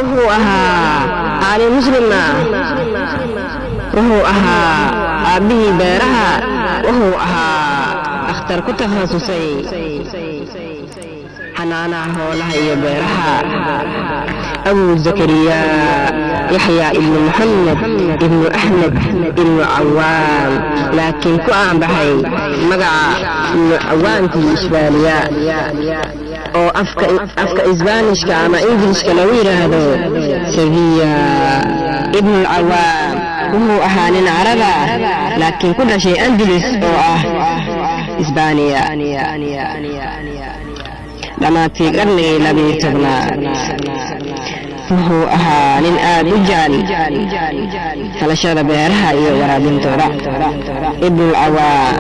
وهو علي مسلمة وهو أبي بيرها وهو أختار كتخصصي حنانا هولها يبيرها أبو زكريا يحيى ابن محمد ابن أحمد ابن عوام لكن كأن بحي مقع ابن عوام في إسبانيا أو أفك إسبانيش كأما إنجليش كنوير هذا سفيا ابن العوام وهو أهان عربا لكن كل شيء أندلس أو إسبانيا لما في قرني لبي تغنى وهو أهان آدجان فلشاد بيرها يورا بنتورا ابن العوام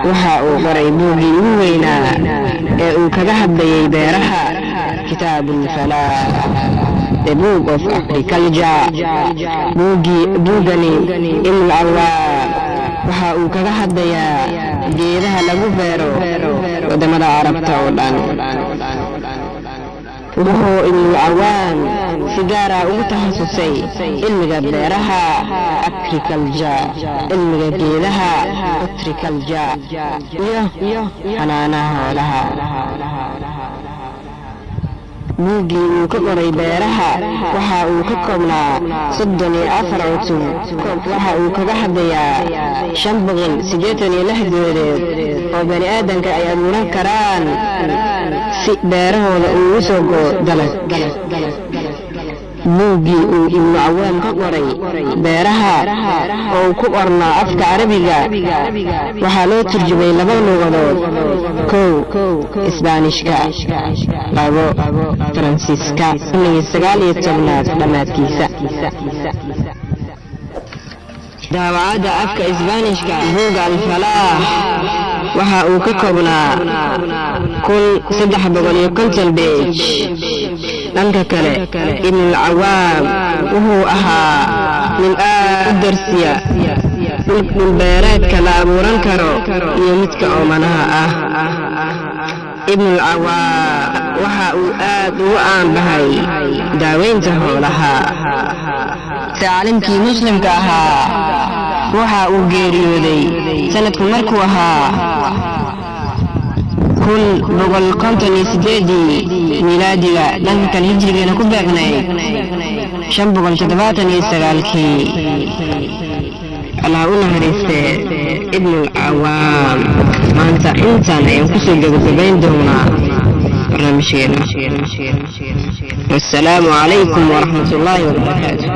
وحاو قريبوغي وينا وكذهب بي بيرها كتاب الفلاح The Book of Agriculture buugani ابن العوام waxa uu kaga hadlayaa geedaha lagu beero wadamada Carabta oo dhan wuxuu ابن العوام si gaar ah ugu takhasusay cilmiga beeraha agriculture cilmiga geedaha horticulture iyo xanaanaha xoolaha buugii uu ka qoray beeraha waxa uu ka koobnaa 34 cutub waxa uu kaga hadlayaa 586 geedood oo bani aadamka ay abuuran karaan si beerahooda uu u soo go dalag buugii uu ابن العوام ka qoray beeraha oo ku qornaa afka Carabiga waxa loo turjumay 2 luqadood Isbaanishka labo Faransiiska 19 dhamaadkiisa daawada afka Isbaanishka buuga al-Falah waxa uu ka koobnaa 350 page dhanka kale ابن العوام wuxuu min darsiya dhul beereedka la abuuran karo iyo midka oomanaha ابن العوام waxa uu aad ugu aanbahay daaweynta xoolaha tacliimkii muslimka waxa uu geeriyooday sanadku markuu كل بقول كنتني سديدي ميلادي لأن كان هجري أنا كبرني شن بقول شدباتني سجالكي على هريست ابن العوام ما أنت إنسان ينقص الجبين دونا والسلام عليكم ورحمة الله وبركاته.